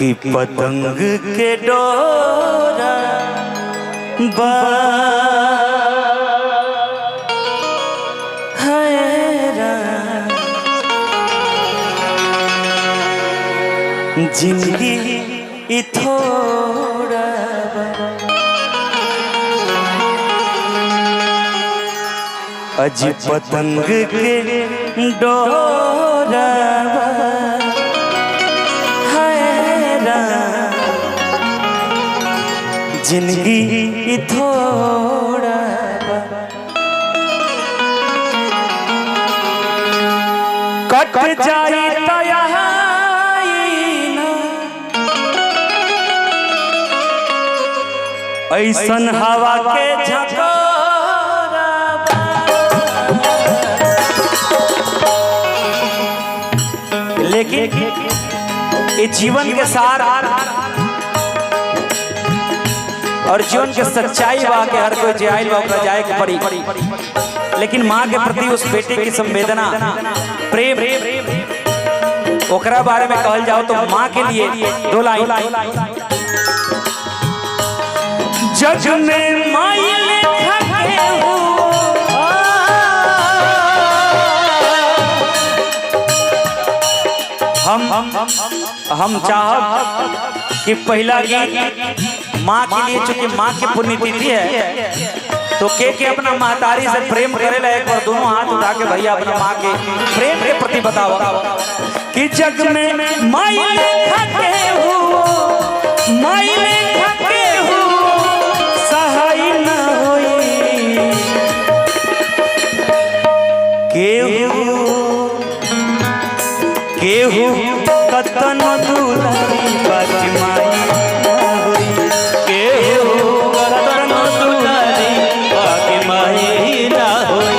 कि पतंग के डोरा जिंदगी थोड़ा अज पतंग के डोरा जिंदगी थोड़ा कट जाए ऐसन हवा के झकोरा लेकिन ये जीवन के सार और जीवन के सच्चाई बा के हर कोई जाए जाए के पड़ी, लेकिन माँ के प्रति उस बेटे की संवेदना प्रेम ओकरा बारे में कहल जाओ तो माँ के लिए दो लाइन। जग में माई लेखा के हो हम चाहब कि पहला गीत माँ के लिए, चूंकि माँ की पुण्यतिथि है तो के अपना महतारी से प्रेम करेला एक बार दोनों हाथ उठा के भैया अपना माँ के प्रेम के प्रति बताओ कि जग में माई लेखा के हो, माई लेखा के हो सहाय न होई केहू कतन दुलारी बाकी माई न होई, केहू कतन दुलारी बाकी माई न होई।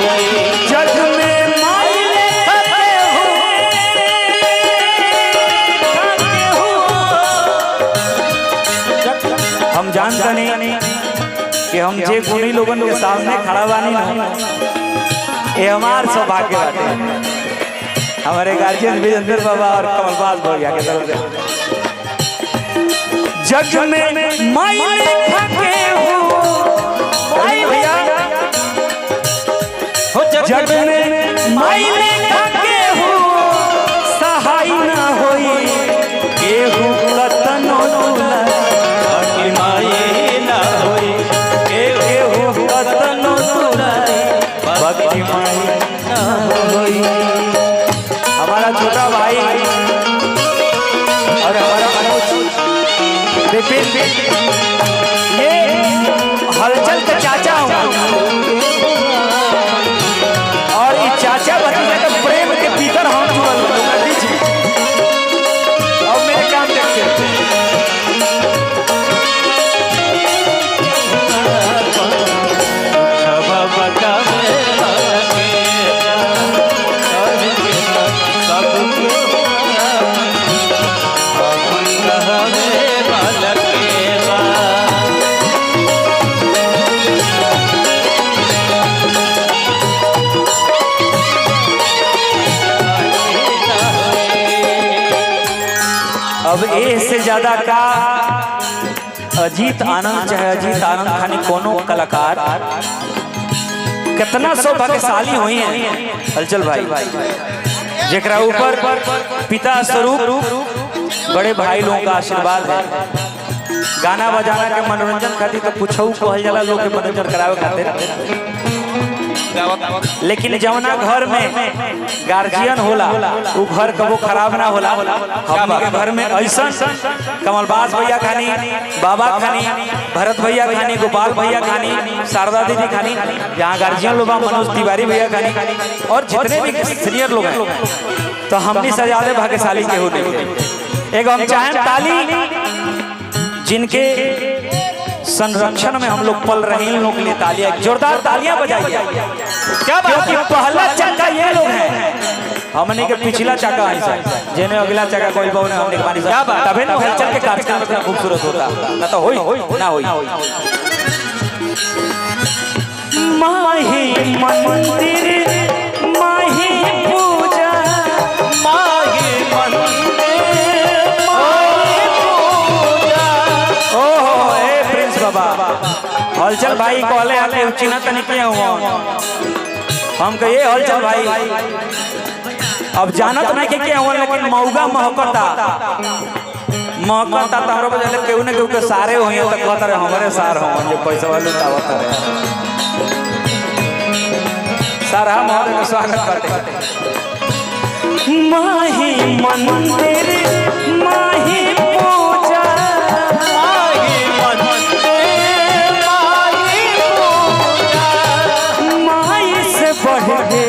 जग में माई लेखा के हो हम जानता नहीं कि हम जे गुणी लोगन के सामने खड़ा बानी ना ये हमार सौभाग्य बाटे। हमारे गार्जियन विजेंद्र बाबा और कमलबाज भैया के तरफ से जग में माई लेखा के हो भैया जग में माई लेखा के हो सहाय ना होई केहू कतन दुलारी माई ना होई, केहू कतन दुलारी बाकी माई ना होई। हमारा छोटा भाई और हमारा ये हलचल का चाचा हूँ और ये चाचा भतीजा का प्रेम के भीतर हम जुड़ल दीजिए और मेरे काम देखते अब ए से ज्यादा का अजीत आनंद चाहे अजीत आनंद खानी कोनो कलाकार कितना सौभाग्यशाली हुई हैं हलचल भाई जेकरा ऊपर पिता स्वरूप बड़े भाई लोगों का आशीर्वाद है। गाना बजाना के मनोरंजन खातिर तो कुछ कहल जाला लोग के मनोरंजन करावे खातिर, लेकिन जवना घर में गार्जियन होला वो घर कबो खराब ना होला। हमके घर में ऐसा कमलबाज भैया खानी, बाबा खानी, भरत भैया खानी, गोपाल भैया खानी, शारदा दीदी खानी, जहाँ गार्जियन लोग मनोज तिवारी भैया खानी और जितने भी सीनियर लोग हैं तो हमने सजादे भाग्यशाली के होने एक हम चाहें ताली जिनके संरक्षण में हम लोग पल रहे हैं, लोग के लिए तालियां, जोरदार तालियां बजाइए। क्या बात है, पहला चाका ये लोग हैं, हमने के पिछला चाका है जेने अगला चाका कोई बहुने हमने के पानी क्या बात तबे ना हलचल के कार्यक्रम इतना खूबसूरत होता ना तो होई ना होई। माही मंदिर माही पूजा माही मंदिर माही बाबा हलचल भाई कहले आके चिन्ह तनी के हुआ हम कहिए हलचल भाई अब जानत नहीं के हुआ लेकिन मौगा महकता महकता तारो बजे केहू ने केहू के सारे होई त कहत रे हमरे सार हो जे पैसा वाले लुटावत रे सारा हमारे का स्वागत करते माही मंदिर माही पूजा माही मंदिर माही पूजा माही से बढ़ के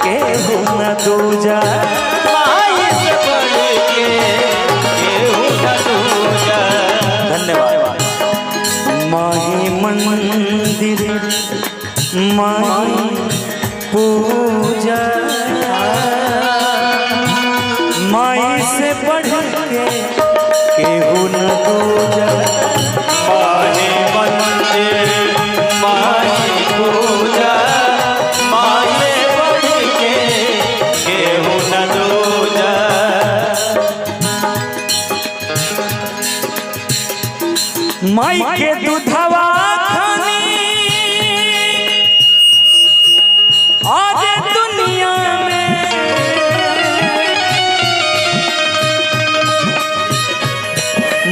केहू न दूजा माही से बढ़ के केहू न दूजा धन्यवाद माही मंदिर माही पूजा माई से बढ़ के केहू न दूजा माही मंदिर माही पूजा माई से बढ़ के केहू न दूजा माई के दूधवा आज दुनिया में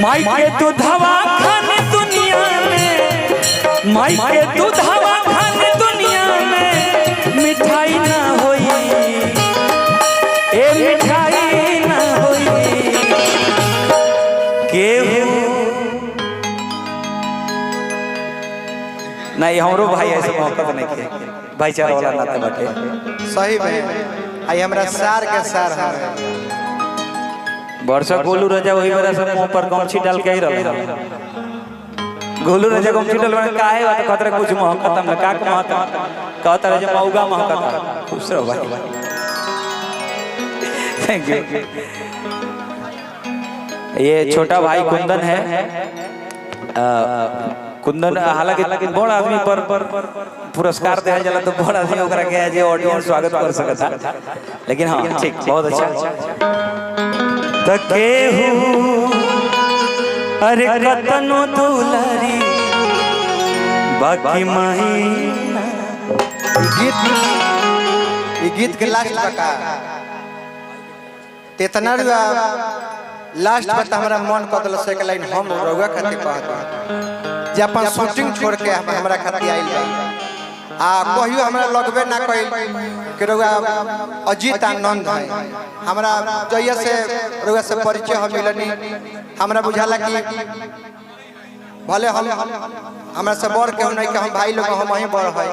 माई के दूधवा खाने दुनिया में माई के दूधवा खाने दुनिया में मिठाई ना होई ए मिठाई ना होई केहू नहीं हमरो भाई ऐसे मौका नहीं किया भाईचारा वाला नाते बाटे सही में आई हमरा सार के सार है वर्षा गोलू राजा वही बेरा से मुंह पर गमछी डाल के ही रहल गोलू राजा गमछी डाल में काहे बात कहत रे कुछ महकता में का महकता कहत रे जे मौगा महकता खुश रहो भाई थैंक यू ये छोटा भाई कुंदन है कुंदन हालांकि बड़ आदमी पर पुरस्कार दिया जाला तो बड़ आदमी ओकरा के जे ऑडियंस स्वागत कर सकता लेकिन हां ठीक बहुत अच्छा तकेहू अरे कतनो दुलारी बाकी माही गीत के लास्ट बका इतना लास्ट बता हमरा मन कदल से के लाइन हम रउआ खातिर कहत जे अपन शूटिंग छोड़ के हमरा खातिर आइल बा आ कहियो हमरा लगबे ना कइल कि रउआ अजीत आनंद है हमरा जइया से रउआ से परिचय हम मिलनी हमरा बुझाला कि भले हम हमरा से बड़ केहू नहीं कि हम भाई लोग हम ही बड़ है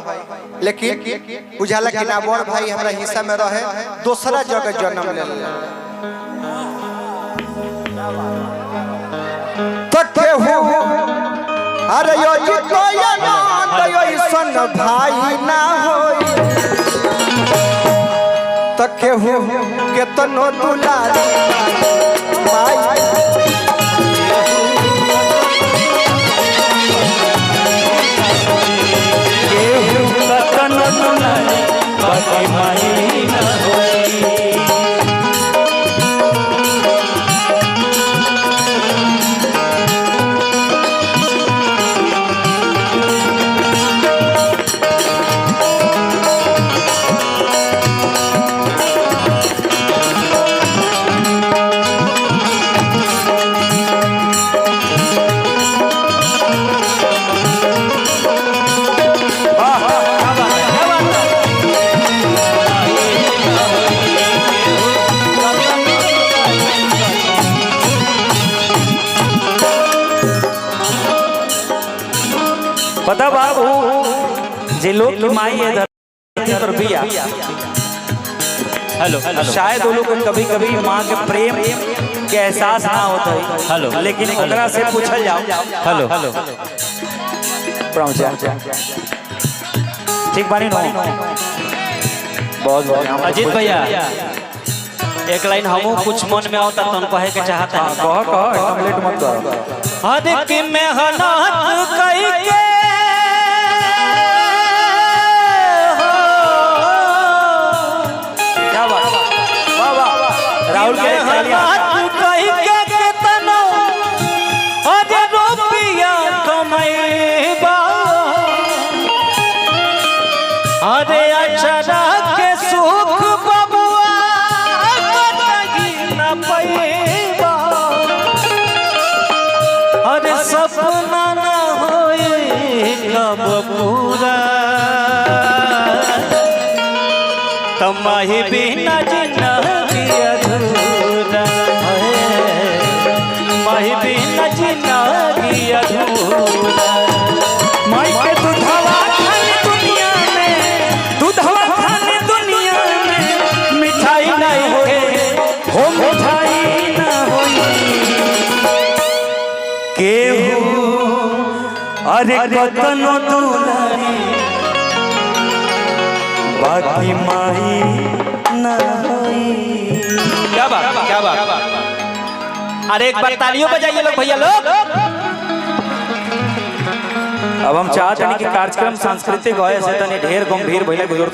लेकिन बुझाला कि ना बड़ भाई हमरा हिस्सा में रहे दूसरा जगह जन्म ले अरे यो सन भाई ना होई तकेहू केतनो दुलारी माई केहू कतनो दुलारी बाकी माही ना होई पता बाबू जे लोग की माई है पर बिया हेलो शायद वो लोग को कभी कभी माँ के प्रेम के एहसास ना होता है हेलो लेकिन ओकरा से पूछल जाओ हेलो हेलो ठीक बानी नो बहुत बहुत अजीत भैया एक लाइन हमू कुछ मन में आवता तन कहे के चाहता है कह एकदम लेट मत कर हद की मेहनत कई के क्या बात वाह वाह राहुल के मेहनत कई के केतनो अरे रुपया कमाई पूरा तमाही बिना जिंदगी अधूरा माही बिना जिंदगी अधूरा माई के दूधवा खाने दुनिया में दूधवा खाने दुनिया में मिठाई नहीं होए हो मिठाई ना होई केहू अरे कतनो दुलारी बाकी माई ना होई। क्या बात क्या बात। अरे एक बार तालियों बजाइए लोग भैया लोग। अब हम चाहते हैं कि कार्यक्रम सांस्कृतिक होए से तनी ढेर गंभीर भइले गुजर